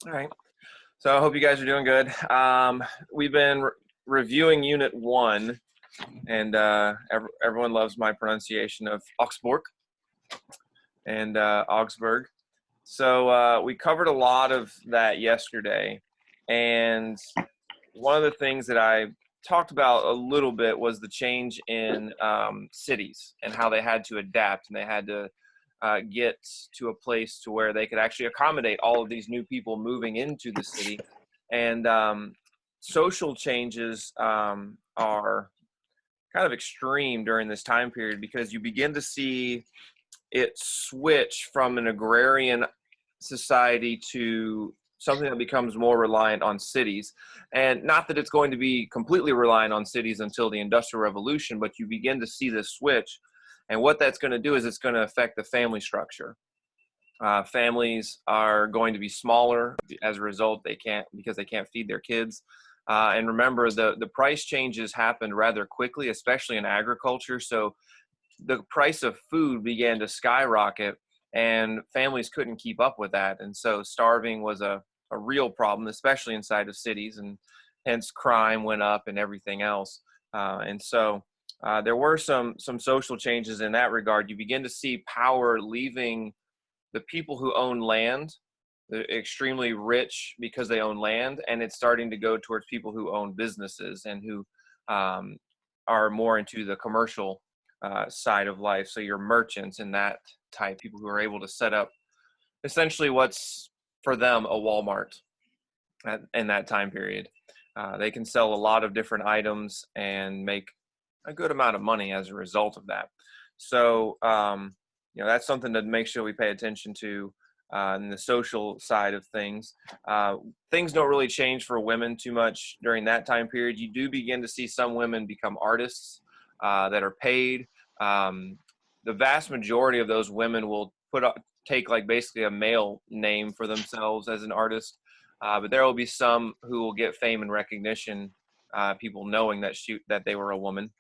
All right. So I hope you guys are doing good. We've been reviewing Unit 1, and everyone loves my pronunciation of Augsburg and Augsburg. So we covered a lot of that yesterday, and one of the things that I talked about a little bit was the change in cities and how they had to adapt, and they had to get to a place to where they could actually accommodate all of these new people moving into the city. And social changes are kind of extreme during this time period, because you begin to see it switch from an agrarian society to something that becomes more reliant on cities. And not that it's going to be completely reliant on cities until the Industrial Revolution, but you begin to see this switch. And what that's going to do is it's going to affect the family structure. Families are going to be smaller as a result. Because they can't feed their kids. And remember, the price changes happened rather quickly, especially in agriculture. So the price of food began to skyrocket, and families couldn't keep up with that. And so starving was a real problem, especially inside of cities, and hence crime went up and everything else. And so there were some social changes in that regard. You begin to see power leaving the people who own land. They're extremely rich because they own land, and it's starting to go towards people who own businesses and who are more into the commercial side of life. So your merchants and that type, people who are able to set up essentially what's for them a Walmart in that time period. They can sell a lot of different items and make a good amount of money as a result of that. So, that's something to make sure we pay attention to in the social side of things. Things don't really change for women too much during that time period. You do begin to see some women become artists that are paid. The vast majority of those women will take like basically a male name for themselves as an artist. But there will be some who will get fame and recognition, people knowing that they were a woman.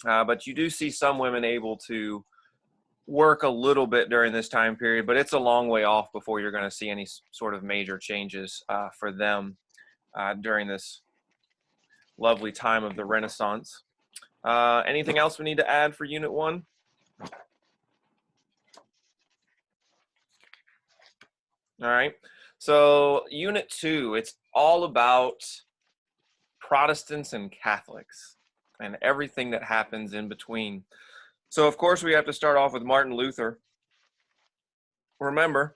But you do see some women able to work a little bit during this time period, but it's a long way off before you're going to see any sort of major changes for them during this lovely time of the Renaissance. Anything else we need to add for Unit 1? All right. So Unit 2, it's all about Protestants and Catholics and everything that happens in between. So, of course, we have to start off with Martin Luther. Remember,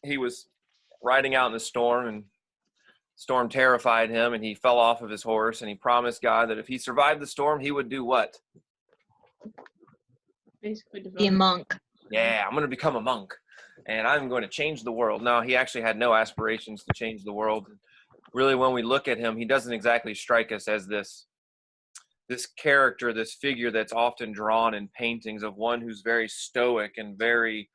he was riding out in the storm, and storm terrified him, and he fell off of his horse, and he promised God that if he survived the storm, he would do what? Basically, Be a monk. Yeah, I'm going to become a monk, and I'm going to change the world. No, he actually had no aspirations to change the world. Really, when we look at him, he doesn't exactly strike us as this character, this figure that's often drawn in paintings of one who's very stoic and very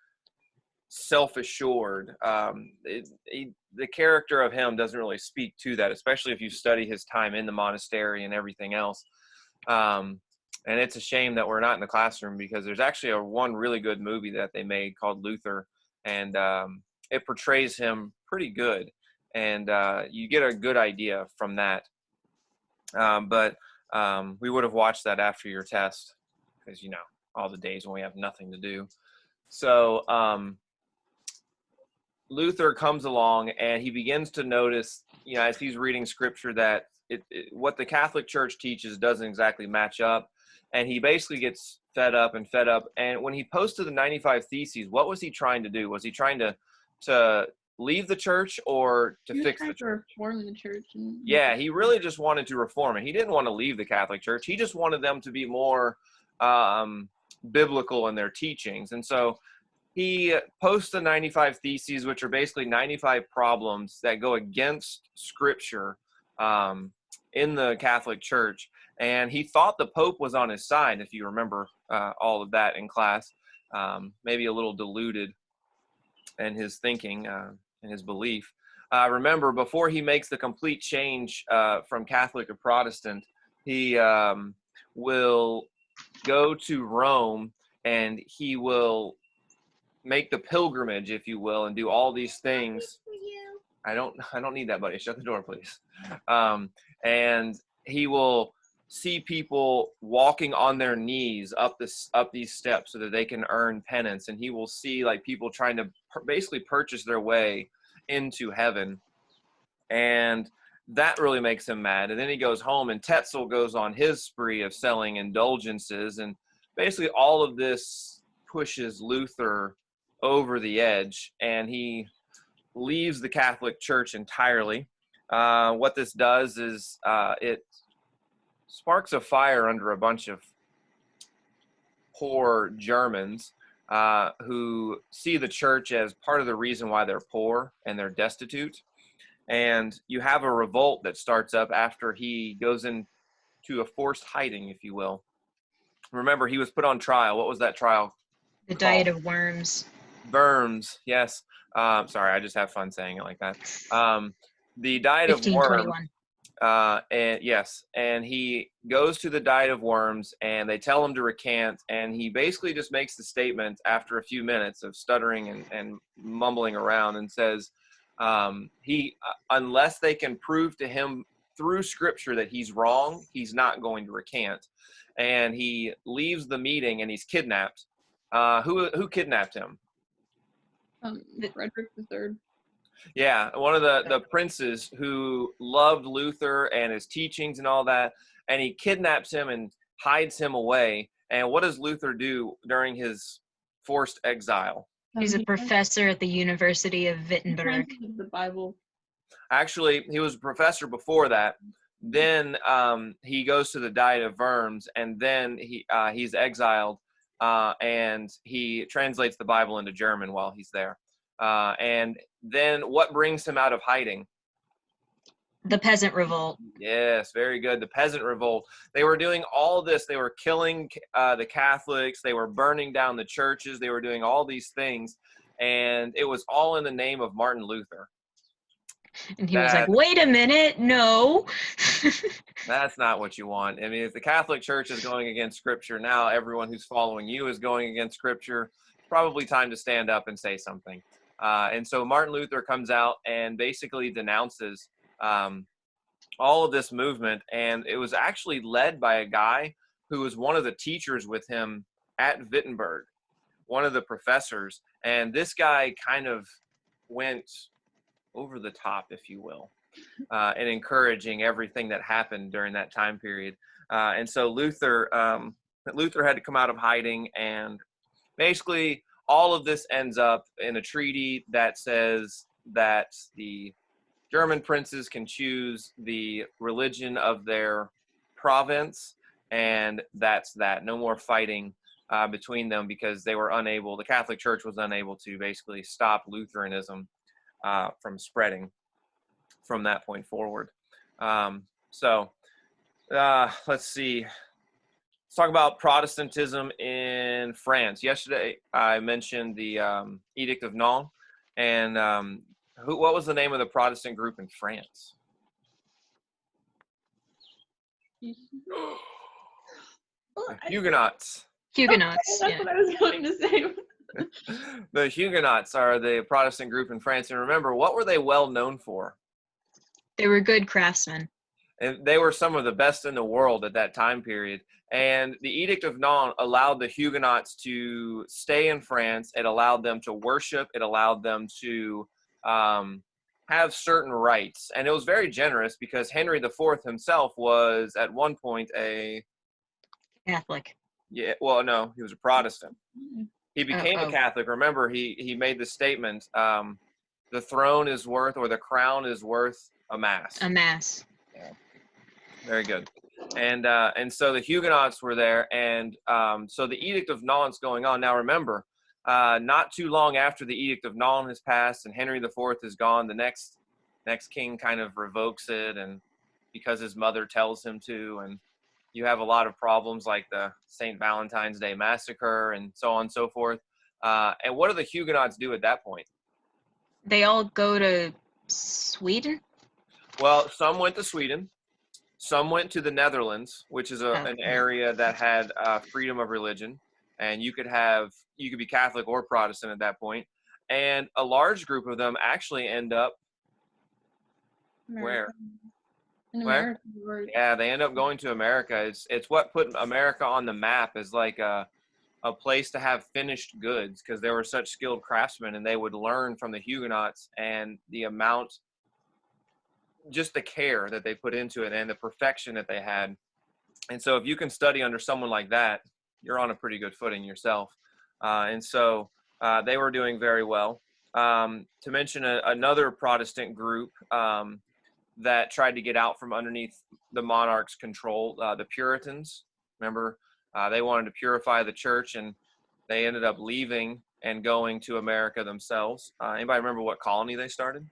self-assured. The character of him doesn't really speak to that, especially if you study his time in the monastery and everything else. And it's a shame that we're not in the classroom, because there's actually one really good movie that they made called Luther, and it portrays him pretty good, and you get a good idea from that. But we would have watched that after your test, because all the days when we have nothing to do. So Luther comes along, and he begins to notice, as he's reading scripture, that what the Catholic Church teaches doesn't exactly match up. And he basically gets fed up. And when he posted the 95 Theses, what was he trying to do? Was he trying to leave the church or to fix the church? Reform the church. Yeah, he really just wanted to reform it. He didn't want to leave the Catholic Church. He just wanted them to be more biblical in their teachings. And so he posts the 95 Theses, which are basically 95 problems that go against Scripture in the Catholic Church. And he thought the Pope was on his side, if you remember all of that in class. Maybe a little diluted in his thinking and his belief. Remember, before he makes the complete change from Catholic to Protestant, he will go to Rome, and he will make the pilgrimage, if you will, and do all these things I don't need that, buddy. Shut the door, please. And he will see people walking on their knees up these steps so that they can earn penance, and he will see like people trying to basically purchase their way into heaven, and that really makes him mad. And then he goes home, and Tetzel goes on his spree of selling indulgences, and basically all of this pushes Luther over the edge, and he leaves the Catholic Church entirely. What this does is it sparks a fire under a bunch of poor Germans who see the church as part of the reason why they're poor and they're destitute. And you have a revolt that starts up after he goes into a forced hiding, if you will. Remember, he was put on trial. What was that trial The called? Diet of Worms. Worms, yes. Sorry, I just have fun saying it like that. The Diet of Worms. 1521. And yes, and he goes to the Diet of Worms, and they tell him to recant, and he basically just makes the statement after a few minutes of stuttering and mumbling around, and says, unless they can prove to him through Scripture that he's wrong, he's not going to recant. And he leaves the meeting, and he's kidnapped. Who kidnapped him? Frederick III. Yeah, one of the princes who loved Luther and his teachings and all that, and he kidnaps him and hides him away. And what does Luther do during his forced exile? He's a professor at the University of Wittenberg. The Bible. Actually, he was a professor before that. Then he goes to the Diet of Worms, and then he's exiled, and he translates the Bible into German while he's there. And then what brings him out of hiding? The Peasant Revolt. Yes, very good. The Peasant Revolt. They were doing all this. They were killing the Catholics. They were burning down the churches. They were doing all these things. And it was all in the name of Martin Luther. And he was like, wait a minute, no. That's not what you want. I mean, if the Catholic Church is going against Scripture, now everyone who's following you is going against Scripture. It's probably time to stand up and say something. And so Martin Luther comes out and basically denounces all of this movement. And it was actually led by a guy who was one of the teachers with him at Wittenberg, one of the professors. And this guy kind of went over the top, if you will, in encouraging everything that happened during that time period. And so Luther had to come out of hiding, and basically all of this ends up in a treaty that says that the German princes can choose the religion of their province, and that's that. No more fighting between them, because the Catholic Church was unable to basically stop Lutheranism from spreading from that point forward. Let's see. Let's talk about Protestantism in France. Yesterday, I mentioned the Edict of Nantes, and what was the name of the Protestant group in France? Huguenots. Huguenots. That's Yeah. what I was going to say. The Huguenots are the Protestant group in France. And remember, what were they well known for? They were good craftsmen. And they were some of the best in the world at that time period. And the Edict of Nantes allowed the Huguenots to stay in France. It allowed them to worship. It allowed them to have certain rights. And it was very generous, because Henry IV himself was at one point a Catholic. Yeah, well, no, he was a Protestant. He became a Catholic. Remember, he made the statement, the throne is worth, or the crown is worth a mass. A mass. Yeah. Very good. And so the Huguenots were there, and so the Edict of Nantes is going on. Now remember, not too long after the Edict of Nantes has passed and Henry IV is gone, the next king kind of revokes it, and because his mother tells him to, and you have a lot of problems like the St. Valentine's Day Massacre and so on and so forth. And what do the Huguenots do at that point? They all go to Sweden? Well, some went to Sweden. Some went to the Netherlands, which is an area that had freedom of religion, and you could be Catholic or Protestant at that point. And a large group of them actually end up Where? In Where? America. Or, Yeah, they end up going to America. It's what put America on the map as like a place to have finished goods because they were such skilled craftsmen and they would learn from the Huguenots and the amount, just the care that they put into it and the perfection that they had. And so if you can study under someone like that, you're on a pretty good footing yourself. And so they were doing very well. To mention another Protestant group that tried to get out from underneath the monarch's control, the Puritans. Remember, they wanted to purify the church, and they ended up leaving and going to America themselves. Anybody remember what colony they started?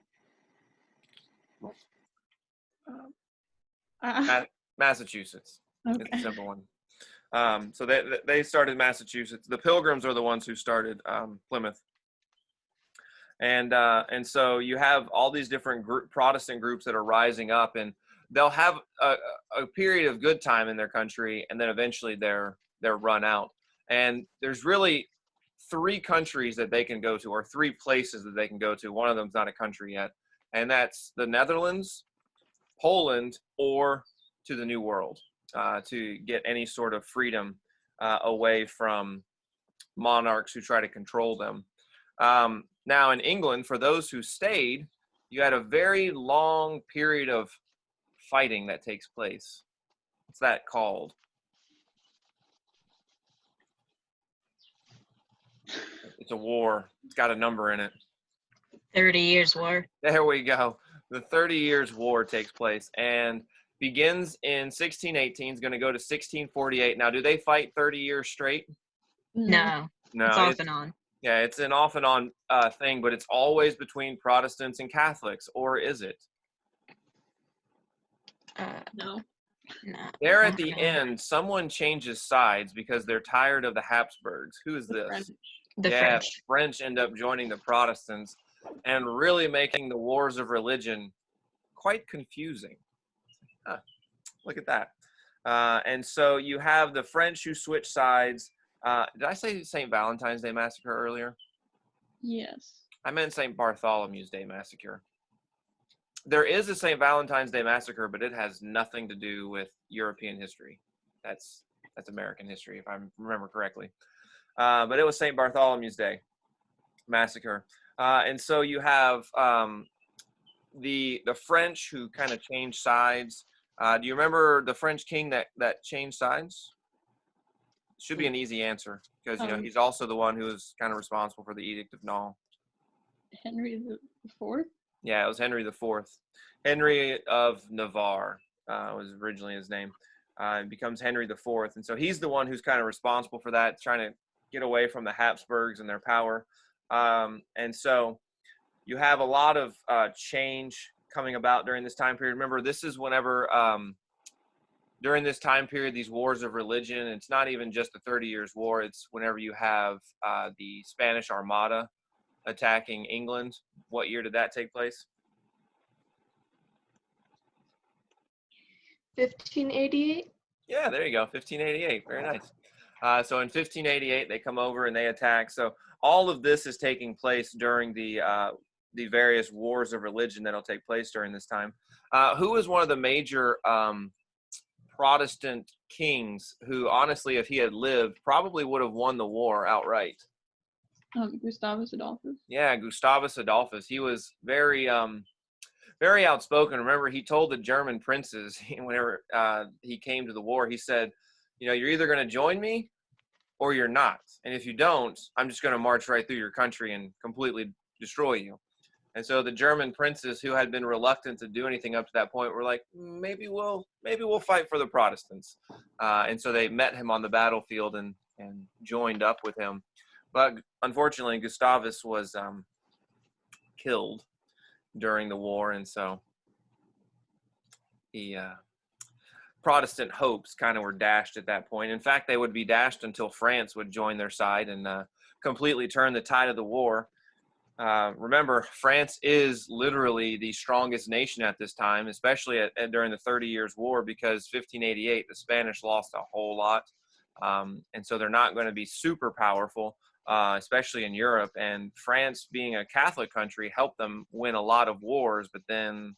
Massachusetts. okay. It's a simple one. So they started Massachusetts. The Pilgrims are the ones who started Plymouth. And so you have all these different Protestant groups that are rising up, and they'll have a period of good time in their country, and then eventually they're run out. And there's really 3 countries that they can go to, or 3 places that they can go to. One of them's not a country yet, and that's the Netherlands, Poland, or to the New World to get any sort of freedom away from monarchs who try to control them. Now in England, for those who stayed, you had a very long period of fighting that takes place. What's that called? It's a war. It's got a number in it. 30 Years' War. There we go. The 30 Years' War takes place and begins in 1618. Is going to go to 1648. Now, do they fight 30 years straight? No, No. it's off and on. Yeah, it's an off and on thing, but it's always between Protestants and Catholics, or is it? No. No. There at the No. end, someone changes sides because they're tired of the Habsburgs. Who is The this? French. The Yeah, French. French end up joining the Protestants and really making the wars of religion quite confusing. Huh, look at that. And so you have the French who switch sides. Did I say St. Valentine's Day Massacre earlier? Yes. I meant St. Bartholomew's Day Massacre. There is a St. Valentine's Day Massacre, but it has nothing to do with European history. That's American history, if I remember correctly. But it was St. Bartholomew's Day Massacre. And so you have the French who kind of changed sides. Do you remember the French king that changed sides? Should be an easy answer because he's also the one who was kind of responsible for the Edict of Nantes. Henry the Fourth. Yeah, it was Henry the Fourth. Henry of Navarre was originally his name. Becomes Henry the Fourth, and so he's the one who's kind of responsible for that, trying to get away from the Habsburgs and their power. And so you have a lot of change coming about during this time period. Remember, this is whenever during this time period, these wars of religion, it's not even just the 30 Years' War. It's whenever you have the Spanish Armada attacking England. What year did that take place? 1588. Yeah, there you go, 1588. Very nice. So in 1588, they come over and they attack. So all of this is taking place during the various wars of religion that'll take place during this time. Who was one of the major Protestant kings who, honestly, if he had lived, probably would have won the war outright? Gustavus Adolphus. Yeah, Gustavus Adolphus. He was very outspoken. Remember, he told the German princes whenever he came to the war, he said, you're either going to join me or you're not. And if you don't, I'm just going to march right through your country and completely destroy you. And so the German princes who had been reluctant to do anything up to that point were like, maybe we'll fight for the Protestants. And so they met him on the battlefield and joined up with him. But unfortunately, Gustavus was killed during the war, and so the Protestant hopes kind of were dashed at that point. In fact, they would be dashed until France would join their side and completely turn the tide of the war. Remember, France is literally the strongest nation at this time, especially during the 30 Years' War, because 1588, the Spanish lost a whole lot. And so they're not going to be super powerful, especially in Europe. And France, being a Catholic country, helped them win a lot of wars, but then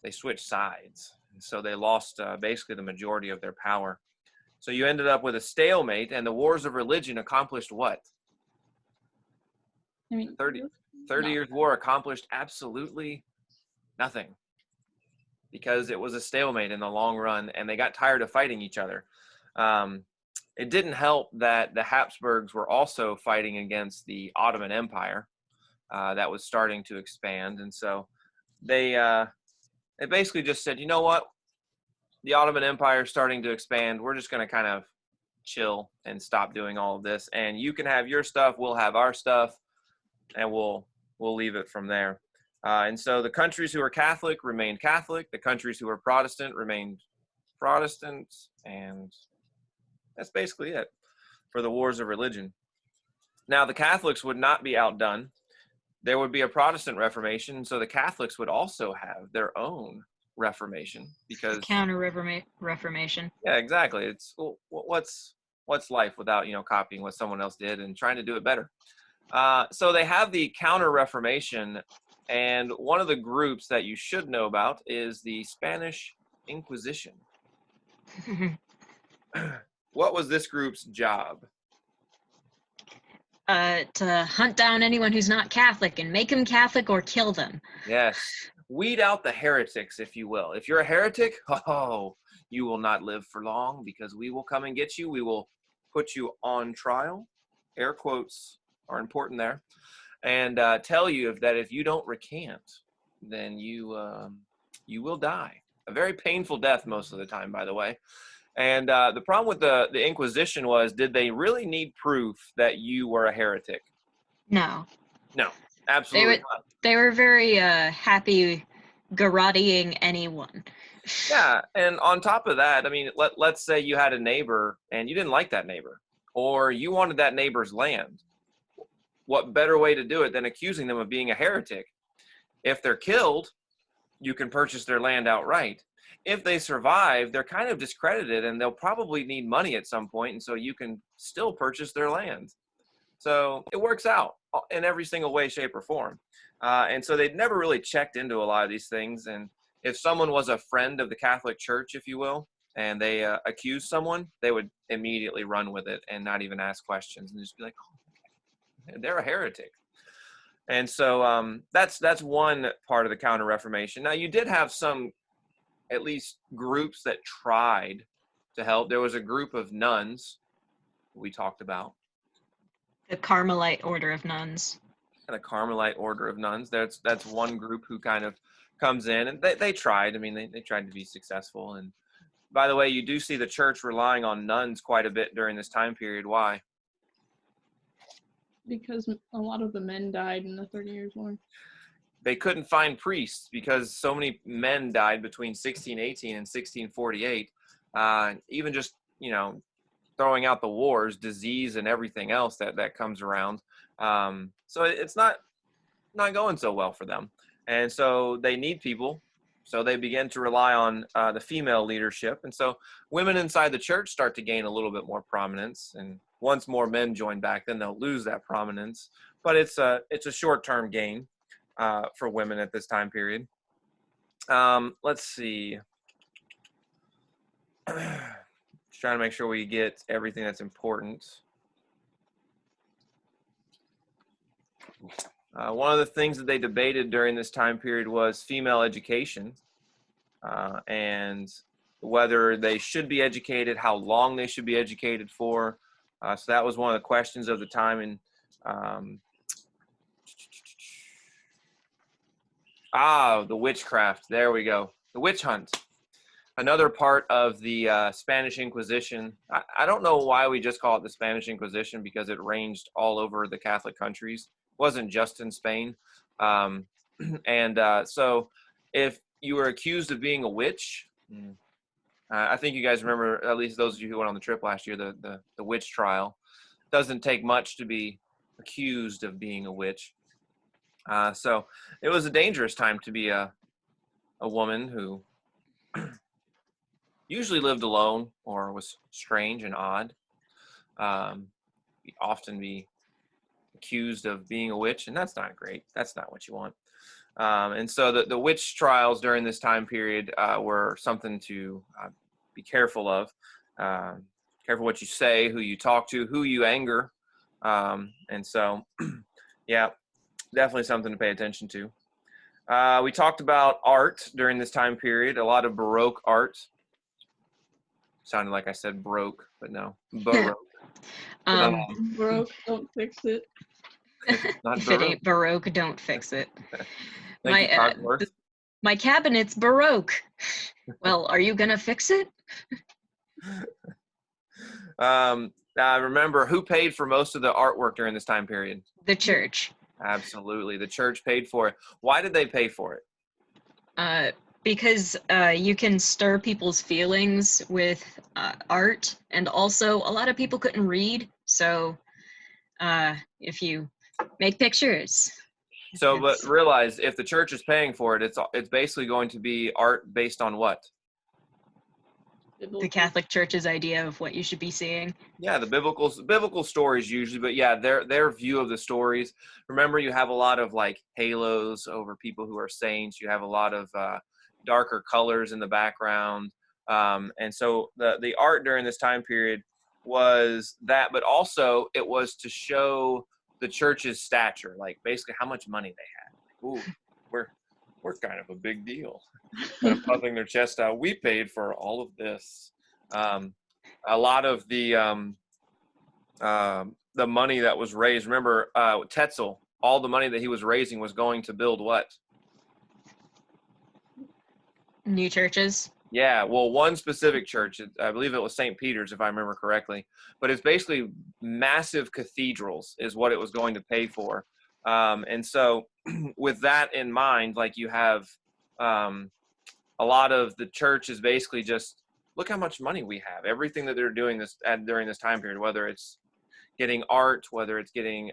they switched sides. So they lost basically the majority of their power. So you ended up with a stalemate, and the wars of religion accomplished what? I mean, 30 no. years war accomplished absolutely nothing, because it was a stalemate in the long run, and they got tired of fighting each other. It didn't help that the Habsburgs were also fighting against the Ottoman Empire that was starting to expand. And so they basically just said, you know what? The Ottoman Empire is starting to expand. We're just going to kind of chill and stop doing all of this. And you can have your stuff, we'll have our stuff, and we'll leave it from there. And so the countries who were Catholic remained Catholic. The countries who were Protestant remained Protestant. And that's basically it for the wars of religion. Now, the Catholics would not be outdone. There would be a Protestant Reformation, so the Catholics would also have their own Reformation, because Counter Reformation. yeah, exactly. It's what's life without copying what someone else did and trying to do it better. So they have the Counter Reformation, and one of the groups that you should know about is the Spanish Inquisition. What was this group's job? To hunt down anyone who's not Catholic and make them Catholic or kill them. Yes. Weed out the heretics, if you will. If you're a heretic, you will not live for long, because we will come and get you. We will put you on trial. Air quotes are important there. And tell you that if you don't recant, then you will die. A very painful death most of the time, by the way. And the problem with the Inquisition was, did they really need proof that you were a heretic? No. No, absolutely not. They were very happy garroting anyone. Yeah, and on top of that, I mean, let's say you had a neighbor and you didn't like that neighbor, or you wanted that neighbor's land. What better way to do it than accusing them of being a heretic? If they're killed, you can purchase their land outright. If they survive, they're kind of discredited, and they'll probably need money at some point, and so you can still purchase their land. So it works out in every single way, shape, or form. And so they'd never really checked into a lot of these things. And if someone was a friend of the Catholic Church, if you will, and they accused someone, they would immediately run with it and not even ask questions and just be like, oh, they're a heretic. And so that's one part of the Counter-Reformation. Now, you did have some, at least, groups that tried to help. There was a group of nuns we talked about. The Carmelite Order of Nuns. The Carmelite Order of Nuns. That's one group who kind of comes in, and they tried. I mean, they tried to be successful. And by the way, you do see the church relying on nuns quite a bit during this time period. Why? Because a lot of the men died in the 30 Years' War. They couldn't find priests because so many men died between 1618 and 1648. Even just, throwing out the wars, disease, and everything else that comes around. So it's not going so well for them. And so they need people. So they begin to rely on the female leadership. And so women inside the church start to gain a little bit more prominence. And once more men join back, then they'll lose that prominence. But it's a short-term gain for women at this time period. Let's see. Just trying to make sure we get everything that's important. One of the things that they debated during this time period was female education, and whether they should be educated, how long they should be educated for. So that was one of the questions of the time. And the witchcraft. There we go. The witch hunt. Another part of the Spanish Inquisition. I don't know why we just call it the Spanish Inquisition, because it ranged all over the Catholic countries. It wasn't just in Spain. So if you were accused of being a witch, I think you guys remember, at least those of you who went on the trip last year, the witch trial. It doesn't take much to be accused of being a witch. So it was a dangerous time to be a woman who usually lived alone or was strange and odd. Often be accused of being a witch, and that's not great. That's not what you want. And so the witch trials during this time period were something to be careful of. Careful what you say, who you talk to, who you anger. And so, yeah, definitely something to pay attention to. We talked about art during this time period, a lot of Baroque art. Sounded like I said broke, but no, Baroque. Broke, don't fix it. Not If it Baroque. ain't Baroque, don't fix it. Thank you, My, Cogsworth. My cabinet's Baroque. Well, are you gonna fix it? Remember, who paid for most of the artwork during this time period? The church. Absolutely. The church paid for it. Why did they pay for it? Because you can stir people's feelings with art, and also a lot of people couldn't read, so if you make pictures. So, but It's- realize if the church is paying for it, it's basically going to be art based on what? the Catholic Church's idea of what you should be seeing. Yeah, the biblical stories usually, but yeah, their view of the stories. Remember, you have a lot of like halos over people who are saints. You have a lot of darker colors in the background, and so the art during this time period was that, but also it was to show the church's stature, like basically how much money they had. Like, ooh, we're kind of a big deal. Kind of puffing their chest out. We paid for all of this. A lot of the money that was raised. Remember, Tetzel. All the money that he was raising was going to build what? New churches. Yeah, well, one specific church. I believe it was St. Peter's, if I remember correctly. But it's basically massive cathedrals is what it was going to pay for. And so, with that in mind, like you have. A lot of the church is basically just look how much money we have. Everything that they're doing during this time period, whether it's getting art, whether it's getting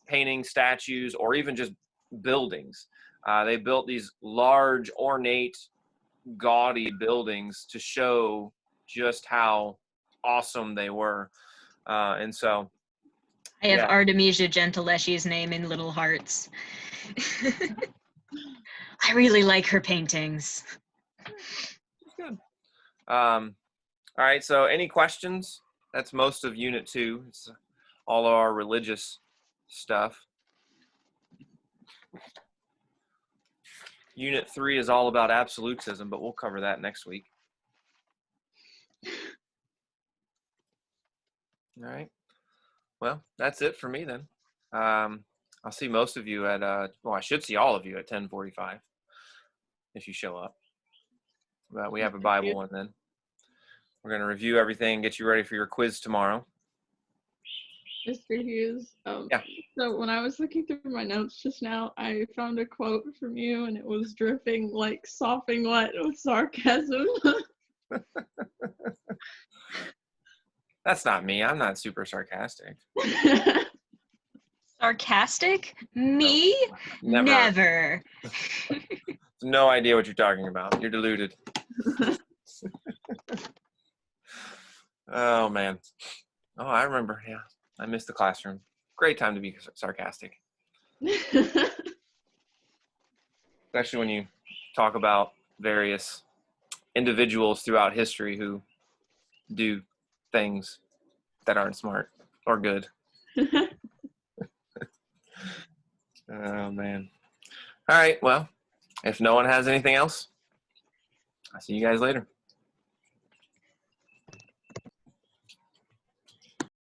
painting, statues, or even just buildings. They built these large, ornate, gaudy buildings to show just how awesome they were. And so, I have yeah. Artemisia Gentileschi's name in little hearts. I really like her paintings. Good. All right. So, any questions? That's most of Unit 2. It's all of our religious stuff. Unit 3 is all about absolutism, but we'll cover that next week. All right. Well, that's it for me then. I'll see most of you at, well, I should see all of you at 10:45 if you show up. But we have a Bible one then. We're going to review everything, get you ready for your quiz tomorrow. Mr. Hughes, Yeah. So when I was looking through my notes just now, I found a quote from you, and it was dripping like sopping wet with sarcasm. That's not me. I'm not super sarcastic. Sarcastic? Me? Never. Never. No idea what you're talking about. You're deluded. Oh, man. Oh, I remember. Yeah. I missed the classroom. Great time to be sarcastic. Especially when you talk about various individuals throughout history who do things that aren't smart or good. Oh, man. All right. Well, if no one has anything else, I'll see you guys later.